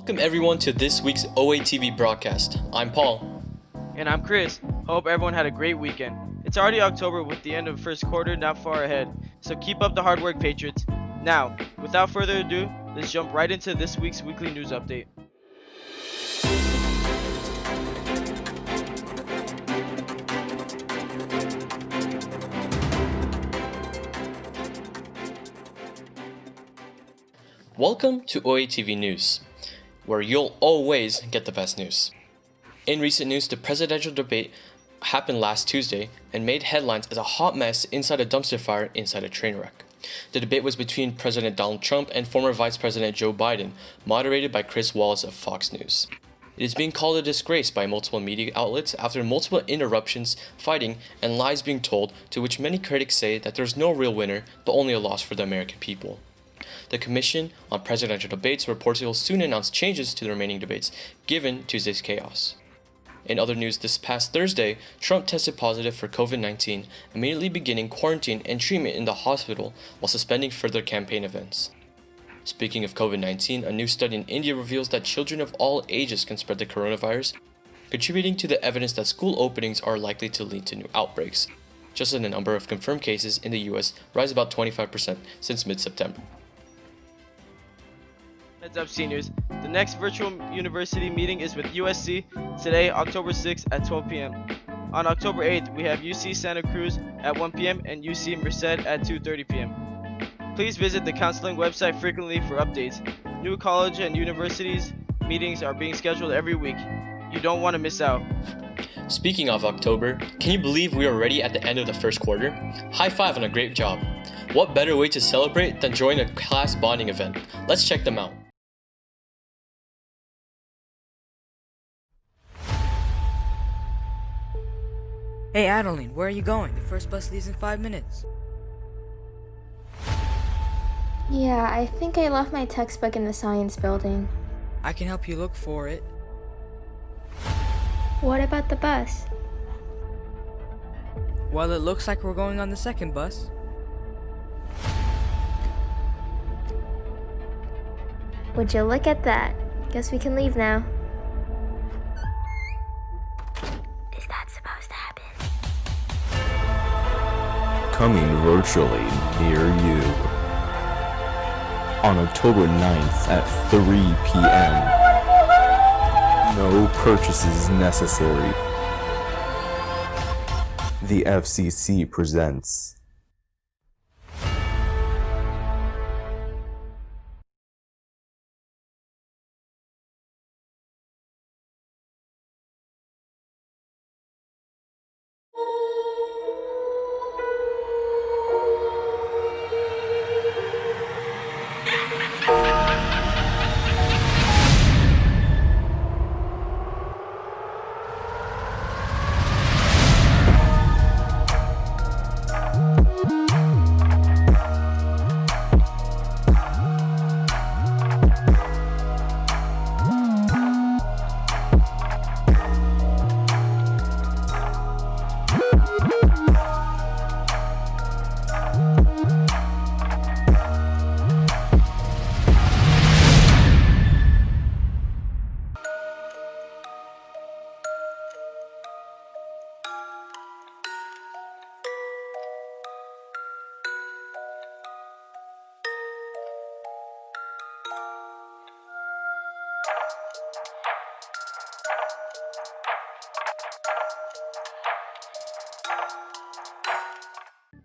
Welcome everyone to this week's OATV broadcast. I'm Paul. And I'm Chris. Hope everyone had a great weekend. It's already October with the end of the first quarter not far ahead, so keep up the hard work, Patriots. Now, without further ado, let's jump right into this week's weekly news update. Welcome to OATV News, where you'll always get the best news. In recent news, the presidential debate happened last Tuesday and made headlines as a hot mess inside a dumpster fire inside a train wreck. The debate was between President Donald Trump and former Vice President Joe Biden, moderated by Chris Wallace of Fox News. It is being called a disgrace by multiple media outlets after multiple interruptions, fighting, and lies being told, to which many critics say that there's no real winner, but only a loss for the American people. The Commission on Presidential Debates reportedly will soon announce changes to the remaining debates, given Tuesday's chaos. In other news, this past Thursday, Trump tested positive for COVID-19, immediately beginning quarantine and treatment in the hospital while suspending further campaign events. Speaking of COVID-19, a new study in India reveals that children of all ages can spread the coronavirus, contributing to the evidence that school openings are likely to lead to new outbreaks, just as the number of confirmed cases in the US rise about 25% since mid-September. Heads up, seniors. The next virtual university meeting is with USC today, October 6th at 12 p.m. On October 8th, we have UC Santa Cruz at 1 p.m. and UC Merced at 2:30 p.m. Please visit the counseling website frequently for updates. New college and universities meetings are being scheduled every week. You don't want to miss out. Speaking of October, can you believe we are already at the end of the first quarter? High five on a great job. What better way to celebrate than join a class bonding event? Let's check them out. Hey Adeline, where are you going? The first bus leaves in 5 minutes. Yeah, I think I left my textbook in the science building. I can help you look for it. What about the bus? Well, it looks like we're going on the second bus. Would you look at that? Guess we can leave now. Is that supposed to happen? Coming virtually near you. On October 9th at 3 p.m. No purchases necessary. The FCC presents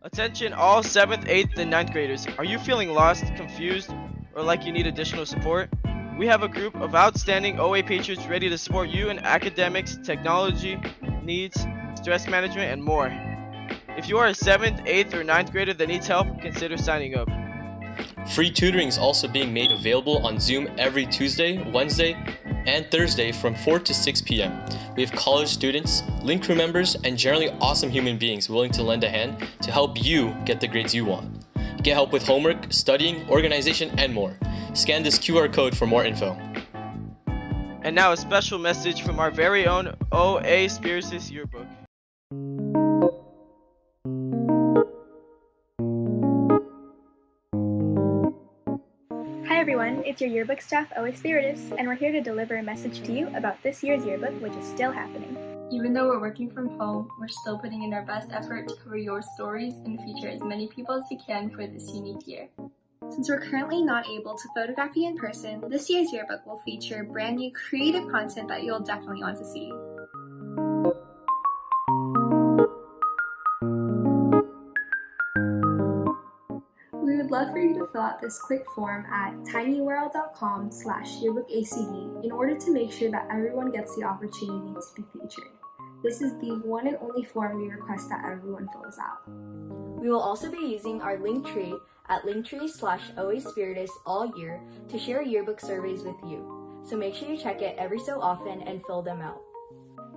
Attention all 7th, 8th, and 9th graders. Are you feeling lost, confused, or like you need additional support? We have a group of outstanding OA Patriots ready to support you in academics, technology, needs, stress management, and more. If you are a 7th, 8th, or 9th grader that needs help, consider signing up. Free tutoring is also being made available on Zoom every Tuesday, Wednesday, and Thursday from 4 to 6 p.m. We have college students, Link crew members, and generally awesome human beings willing to lend a hand to help you get the grades you want. Get help with homework, studying, organization, and more. Scan this QR code for more info. And now a special message from our very own OA Spears' Yearbook. Hi Hi everyone, it's your yearbook staff, OA Spiritus, and we're here to deliver a message to you about this year's yearbook, which is still happening. Even though we're working from home, we're still putting in our best effort to cover your stories and feature as many people as we can for this unique year. Since we're currently not able to photograph you in person, this year's yearbook will feature brand new creative content that you'll definitely want to see. We would love for you to fill out this quick form at tinyurl.com/yearbookacd in order to make sure that everyone gets the opportunity to be featured. This is the one and only form we request that everyone fills out. We will also be using our Linktree at linktree/OASpiritus all year to share yearbook surveys with you. So make sure you check it every so often and fill them out.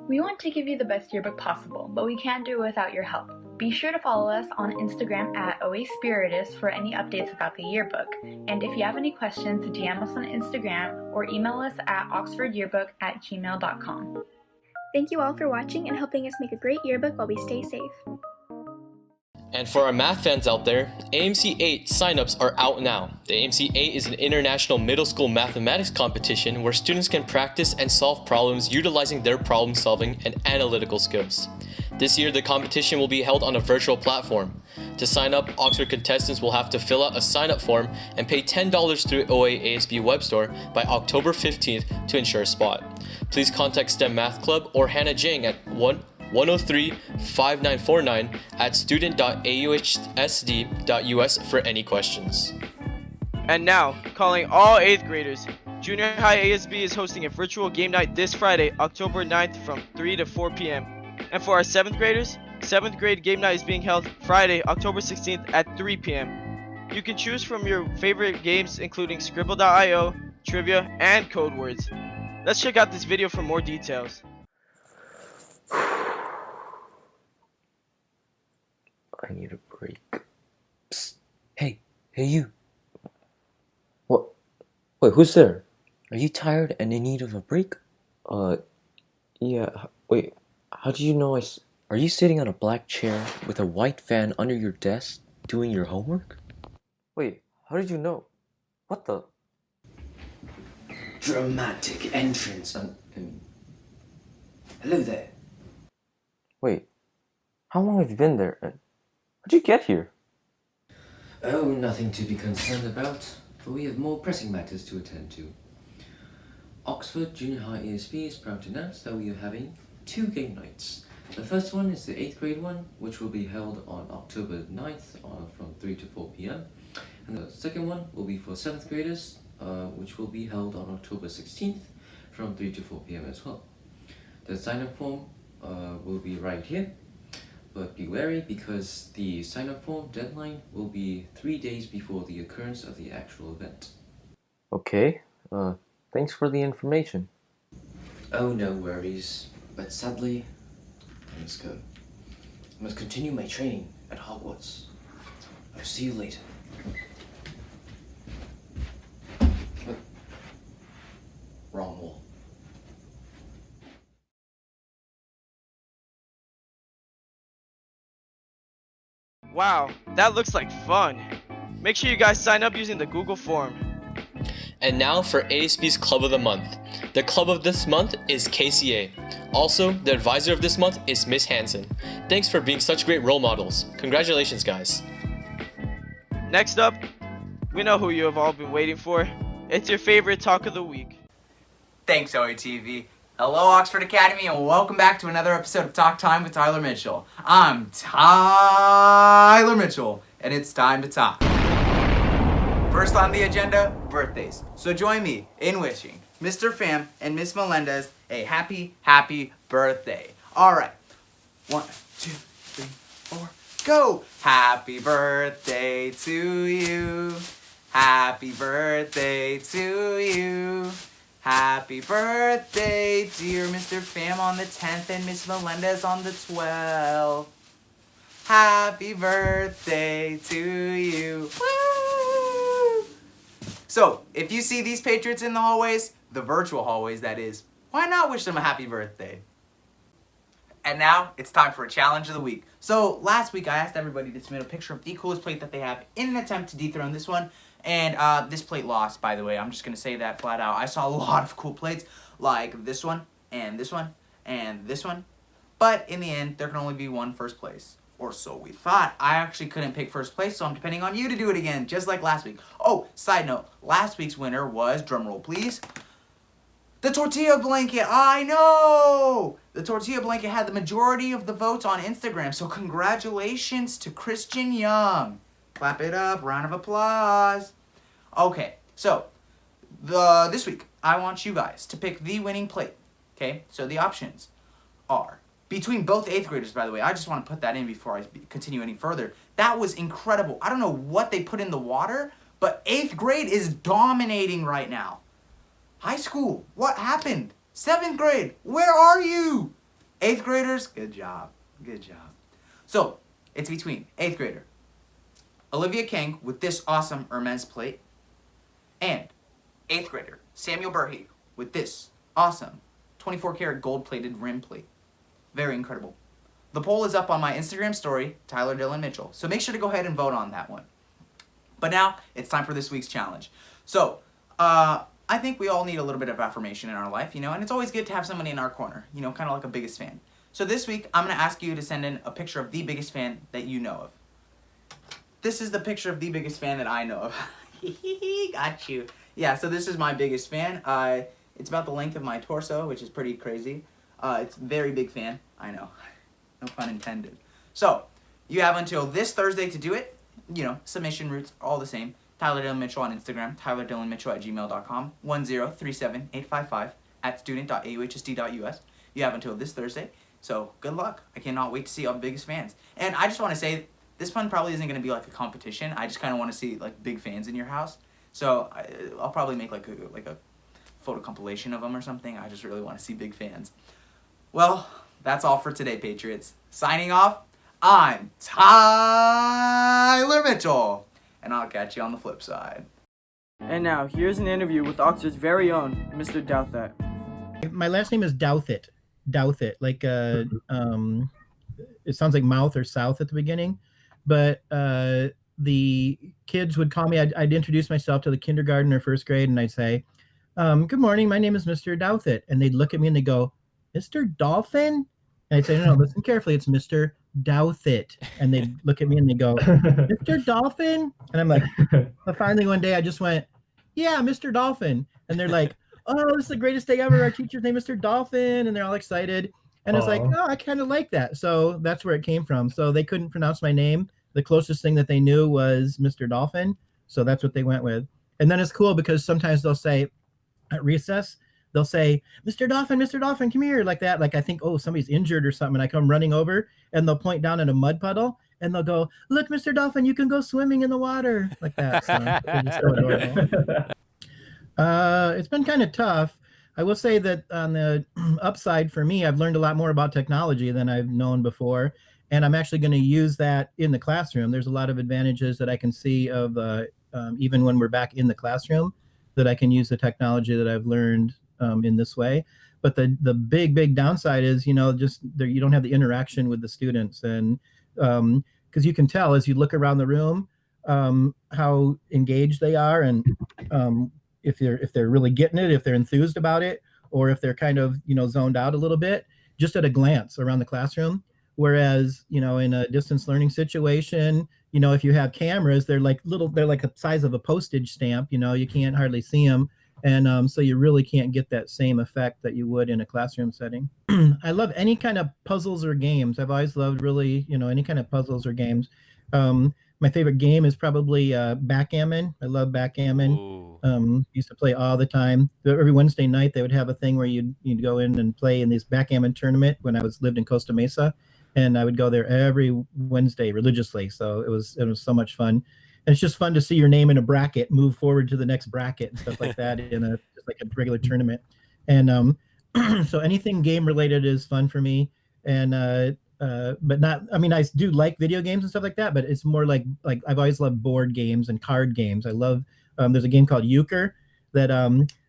We want to give you the best yearbook possible, but we can't do it without your help. Be sure to follow us on Instagram at OASpiritus for any updates about the yearbook. And if you have any questions, DM us on Instagram or email us at oxfordyearbook@gmail.com. Thank you all for watching and helping us make a great yearbook while we stay safe. And for our math fans out there, AMC 8 signups are out now. The AMC 8 is an international middle school mathematics competition where students can practice and solve problems utilizing their problem solving and analytical skills. This year, the competition will be held on a virtual platform. To sign up, Oxford contestants will have to fill out a sign-up form and pay $10 through OA ASB web store by October 15th to ensure a spot. Please contact STEM Math Club or Hannah Jing at 103-5949 at student.auhsd.us for any questions. And now, calling all 8th graders, Junior High ASB is hosting a virtual game night this Friday, October 9th from 3 to 4 p.m. And for our 7th graders, 7th grade game night is being held Friday, October 16th at 3 p.m. You can choose from your favorite games including Scribble.io, Trivia, and Code Words. Let's check out this video for more details. I need a break. Psst. Hey you. What? Wait, who's there? Are you tired and in need of a break? Yeah. Wait, how do you know Are you sitting on a black chair with a white fan under your desk doing your homework? Wait, how did you know? What the? Dramatic entrance and hello there. Wait, how long have you been there? And how'd you get here? Oh, nothing to be concerned about, for we have more pressing matters to attend to. Oxford Junior High ASB is proud to announce that we are having 2 game nights. The first one is the 8th grade one, which will be held on October 9th from 3 to 4 p.m. And the second one will be for 7th graders, which will be held on October 16th from 3 to 4 p.m. as well. The sign-up form will be right here, but be wary because the sign-up form deadline will be 3 days before the occurrence of the actual event. Okay, thanks for the information. Oh, no worries, but sadly, I must go. I must continue my training at Hogwarts. I'll see you later. Wrong wall. Wow, that looks like fun. Make sure you guys sign up using the Google form. And now for ASB's Club of the Month. The Club of this month is KCA. Also, the advisor of this month is Miss Hansen. Thanks for being such great role models. Congratulations, guys. Next up, we know who you have all been waiting for. It's your favorite talk of the week. Thanks, OATV. Hello, Oxford Academy, and welcome back to another episode of Talk Time with Tyler Mitchell. I'm Tyler Mitchell, and it's time to talk. First on the agenda, birthdays. So join me in wishing Mr. Pham and Miss Melendez a happy, happy birthday. All right. 1, 2, 3, 4, go! Happy birthday to you. Happy birthday to you. Happy birthday, dear Mr. Pham on the 10th and Miss Melendez on the 12th. Happy birthday to you. Woo! So, if you see these patriots in the hallways, the virtual hallways that is, why not wish them a happy birthday? And now, it's time for a challenge of the week. So, last week I asked everybody to submit a picture of the coolest plate that they have in an attempt to dethrone this one. And this plate lost, by the way. I'm just going to say that flat out. I saw a lot of cool plates, like this one, and this one, and this one. But in the end, there can only be one first place. Or so we thought. I actually couldn't pick first place, so I'm depending on you to do it again, just like last week. Oh, side note, last week's winner was, drumroll please, the tortilla blanket. I know! The tortilla blanket had the majority of the votes on Instagram, so congratulations to Christian Young. Clap it up, round of applause. Okay, so this week, I want you guys to pick the winning plate. Okay, so the options are between both 8th graders, by the way. I just want to put that in before I continue any further. That was incredible. I don't know what they put in the water, but 8th grade is dominating right now. High school, what happened? 7th grade, where are you? 8th graders, good job. Good job. So, it's between 8th grader Olivia Kang with this awesome Hermes plate and 8th grader Samuel Burhe with this awesome 24 karat gold plated rim plate. Very incredible. The poll is up on my Instagram story, Tyler Dylan Mitchell. So make sure to go ahead and vote on that one. But now, it's time for this week's challenge. So, I think we all need a little bit of affirmation in our life, you know, and it's always good to have somebody in our corner, you know, kind of like a biggest fan. So this week, I'm going to ask you to send in a picture of the biggest fan that you know of. This is the picture of the biggest fan that I know of. Got you. Yeah, so this is my biggest fan. It's about the length of my torso, which is pretty crazy. It's very big fan. I know. No pun intended. So, you have until this Thursday to do it. You know, submission routes are all the same. Tyler Dylan Mitchell on Instagram, tylerdyllanmitchell@gmail.com, 1037855 at student.auhsd.us. You have until this Thursday. So, good luck. I cannot wait to see all the biggest fans. And I just want to say, this one probably isn't going to be like a competition. I just kind of want to see like big fans in your house. So, I'll probably make like a photo compilation of them or something. I just really want to see big fans. Well, that's all for today, Patriots. Signing off, I'm Tyler Mitchell, and I'll catch you on the flip side. And now, here's an interview with Oxford's very own Mr. Douthit. My last name is Douthit. Douthit, like it sounds like mouth or south at the beginning, but the kids would call me. I'd introduce myself to the kindergarten or first grade, and I'd say, "Good morning, my name is Mr. Douthit," and they'd look at me and they go, "Mr. Dolphin?" And I'd say, no, listen carefully, it's Mr. Douthit. And they'd look at me and they go, "Mr. Dolphin?" And I'm like, finally one day I just went, "Yeah, Mr. Dolphin." And they're like, "Oh, this is the greatest day ever. Our teacher's name is Mr. Dolphin." And they're all excited. And it's like, oh, I kind of like that. So that's where it came from. So they couldn't pronounce my name. The closest thing that they knew was Mr. Dolphin. So that's what they went with. And then it's cool because sometimes they'll say at recess, they'll say, Mr. Dolphin, come here," like that. Like I think, oh, somebody's injured or something. And I come running over and they'll point down at a mud puddle and they'll go, "Look, Mr. Dolphin, you can go swimming in the water," like that. So they're just so adorable. It's been kind of tough. I will say that on the upside for me, I've learned a lot more about technology than I've known before. And I'm actually going to use that in the classroom. There's a lot of advantages that I can see of even when we're back in the classroom, that I can use the technology that I've learned in this way. But the big downside is, you know, just there, you don't have the interaction with the students. And because you can tell as you look around the room how engaged they are, and if they're really getting it, if they're enthused about it, or if they're kind of, you know, zoned out a little bit, just at a glance around the classroom. Whereas, you know, in a distance learning situation, you know, if you have cameras, they're like the size of a postage stamp, you know, you can't hardly see them. And so you really can't get that same effect that you would in a classroom setting. I love any kind of puzzles or games. I've always loved really, you know, any kind of puzzles or games. My favorite game is probably backgammon. I love backgammon. Used to play all the time. Every Wednesday night they would have a thing where you'd go in and play in this backgammon tournament when I lived in Costa Mesa, and I would go there every Wednesday religiously. So it was so much fun. And it's just fun to see your name in a bracket move forward to the next bracket and stuff like that in just like a regular tournament. And so anything game related is fun for me. And but not, I mean, I do like video games and stuff like that, but it's more like I've always loved board games and card games. I love, there's a game called Euchre that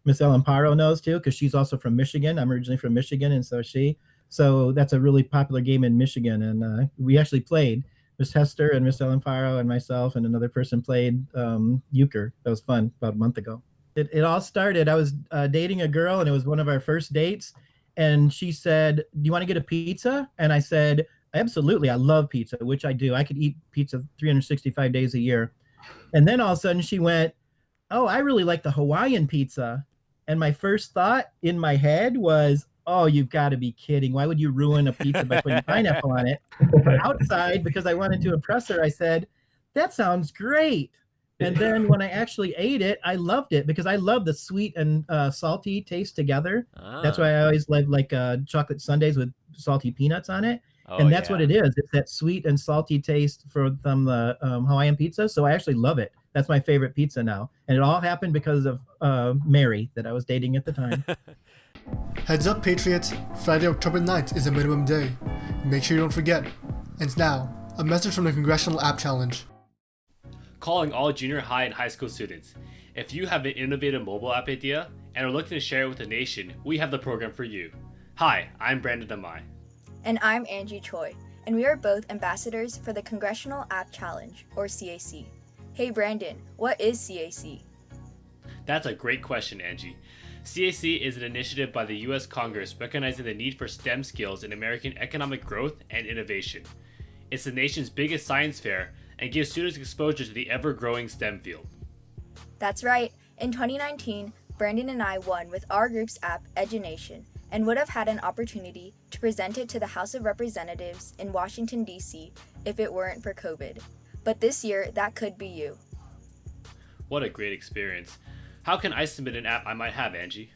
Miss Ellen Paro knows too, because she's also from Michigan. I'm originally from Michigan, and so is she. So that's a really popular game in Michigan, and we actually played. Miss Hester and Miss Ellen Faro and myself and another person played euchre. That was fun about a month ago. It all started, I was dating a girl, and it was one of our first dates, and she said, do you want to get a pizza? And I said, absolutely, I love pizza, which I do. I could eat pizza 365 days a year. And then all of a sudden she went, oh, I really like the Hawaiian pizza. And my first thought in my head was, oh, you've got to be kidding. Why would you ruin a pizza by putting pineapple on it? Outside, because I wanted to impress her, I said, that sounds great. And then when I actually ate it, I loved it because I love the sweet and salty taste together. That's why I always like chocolate sundaes with salty peanuts on it. And that's what it is. It's that sweet and salty taste from the Hawaiian pizza. So I actually love it. That's my favorite pizza now. And it all happened because of Mary that I was dating at the time. Heads up, Patriots. Friday, October 9th is a minimum day. Make sure you don't forget. And now, a message from the Congressional App Challenge. Calling all junior high and high school students. If you have an innovative mobile app idea and are looking to share it with the nation, we have the program for you. Hi, I'm Brandon Amai. And I'm Angie Choi, and we are both ambassadors for the Congressional App Challenge, or CAC. Hey Brandon, what is CAC? That's a great question, Angie. CAC is an initiative by the U.S. Congress recognizing the need for STEM skills in American economic growth and innovation. It's the nation's biggest science fair and gives students exposure to the ever-growing STEM field. That's right. In 2019, Brandon and I won with our group's app, Edunation, and would have had an opportunity to present it to the House of Representatives in Washington, D.C. if it weren't for COVID. But this year, that could be you. What a great experience. How can I submit an app I might have, Angie?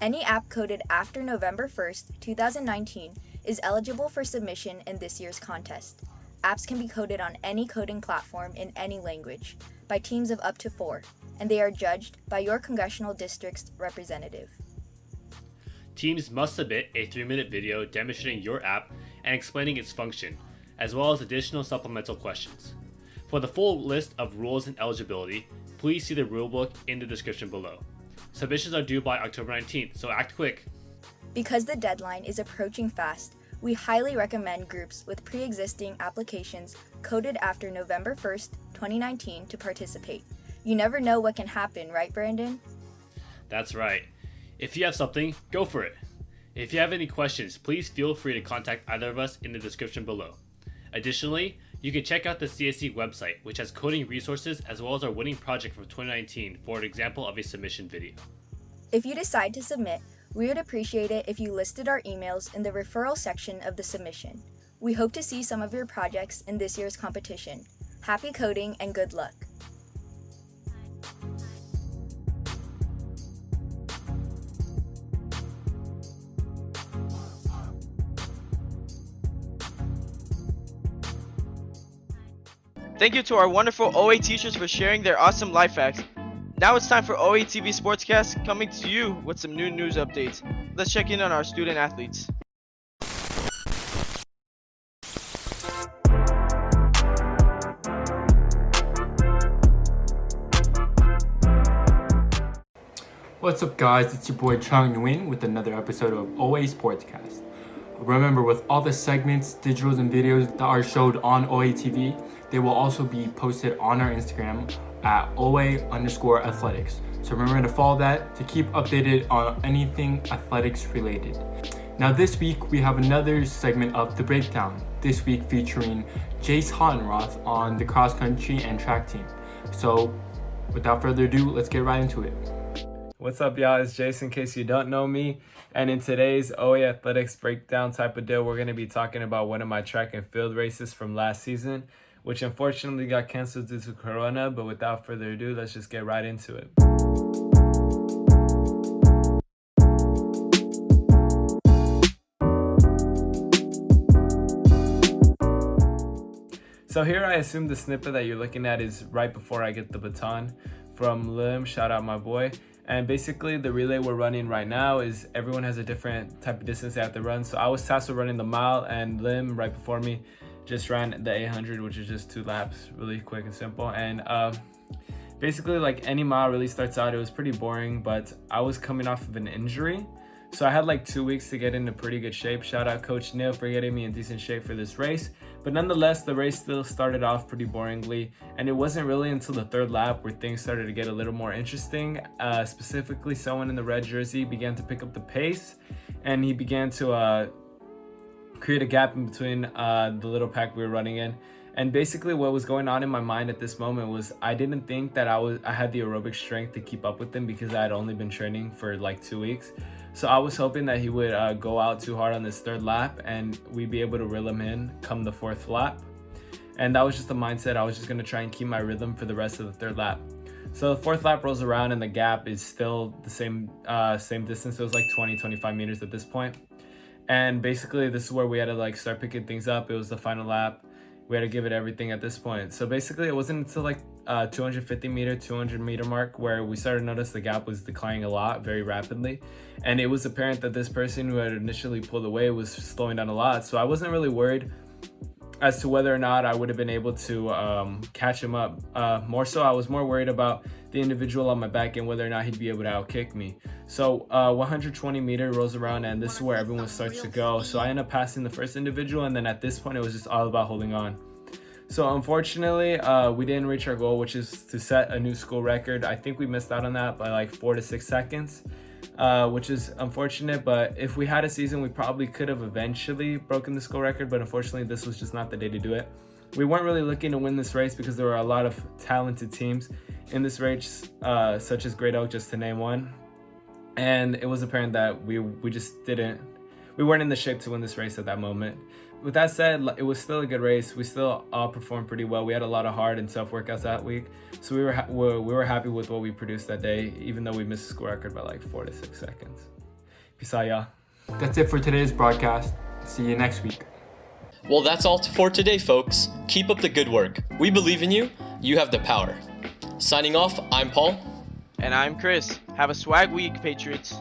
Any app coded after November 1st, 2019 is eligible for submission in this year's contest. Apps can be coded on any coding platform in any language by teams of up to 4, and they are judged by your congressional district's representative. Teams must submit a 3-minute video demonstrating your app and explaining its function, as well as additional supplemental questions. For the full list of rules and eligibility, please see the rulebook in the description below. Submissions are due by October 19th, so act quick. Because the deadline is approaching fast, we highly recommend groups with pre-existing applications coded after November 1st, 2019 to participate. You never know what can happen, right, Brandon? That's right. If you have something, go for it. If you have any questions, please feel free to contact either of us in the description below. Additionally, you can check out the CAC website, which has coding resources as well as our winning project from 2019 for an example of a submission video. If you decide to submit, we would appreciate it if you listed our emails in the referral section of the submission. We hope to see some of your projects in this year's competition. Happy coding and good luck! Thank you to our wonderful OA teachers for sharing their awesome life hacks. Now it's time for OATV Sportscast coming to you with some new news updates. Let's check in on our student athletes. What's up guys, it's your boy Chung Nguyen with another episode of OA Sportscast. Remember, with all the segments, digitals, and videos that are showed on OATV, they will also be posted on our Instagram at OA_athletics. So remember to follow that to keep updated on anything athletics related. Now this week we have another segment of The Breakdown, this week featuring Jace Hottenroth on the cross country and track team. So without further ado, let's get right into it. What's up, y'all? It's Jason, in case you don't know me. And in today's OA Athletics Breakdown type of deal, we're going to be talking about one of my track and field races from last season, which unfortunately got canceled due to Corona. But without further ado, let's just get right into it. So here I assume the snippet that you're looking at is right before I get the baton from Lim. Shout out my boy. And basically the relay we're running right now is everyone has a different type of distance they have to run. So I was tasked with running the mile, and Lim right before me just ran the 800, which is just 2 laps, really quick and simple. And basically, like any mile really starts out, it was pretty boring, but I was coming off of an injury. So I had like 2 weeks to get into pretty good shape. Shout out Coach Neil for getting me in decent shape for this race. But nonetheless, the race still started off pretty boringly, and it wasn't really until the third lap where things started to get a little more interesting. Specifically, someone in the red jersey began to pick up the pace, and he began to create a gap in between the little pack we were running in. And basically what was going on in my mind at this moment was I didn't think that I had the aerobic strength to keep up with him because I had only been training for like 2 weeks. So I was hoping that he would go out too hard on this third lap and we'd be able to reel him in come the fourth lap. And that was just the mindset. I was just going to try and keep my rhythm for the rest of the third lap. So the fourth lap rolls around and the gap is still the same distance. It was like 20-25 meters at this point. And basically this is where we had to like start picking things up. It was the final lap. We had to give it everything at this point. So basically it wasn't until like 250 meter, 200 meter mark where we started to notice the gap was declining a lot, very rapidly. And it was apparent that this person who had initially pulled away was slowing down a lot. So I wasn't really worried as to whether or not I would have been able to catch him up. More so, I was more worried about the individual on my back and whether or not he'd be able to outkick me. So 120 meter rolls around and this is where everyone starts to go. So I end up passing the first individual, and then at this point it was just all about holding on. So unfortunately, we didn't reach our goal, which is to set a new school record. I think we missed out on that by like 4 to 6 seconds, which is unfortunate. But if we had a season, we probably could have eventually broken the school record. But unfortunately, this was just not the day to do it. We weren't really looking to win this race because there were a lot of talented teams in this race, such as Great Oak, just to name one. And it was apparent that we weren't in the shape to win this race at that moment. With that said, it was still a good race. We still all performed pretty well. We had a lot of hard and tough workouts that week. So we were happy with what we produced that day, even though we missed the school record by like 4 to 6 seconds. Peace out, y'all. That's it for today's broadcast. See you next week. Well, that's all for today, folks. Keep up the good work. We believe in you. You have the power. Signing off, I'm Paul. And I'm Chris. Have a swag week, Patriots.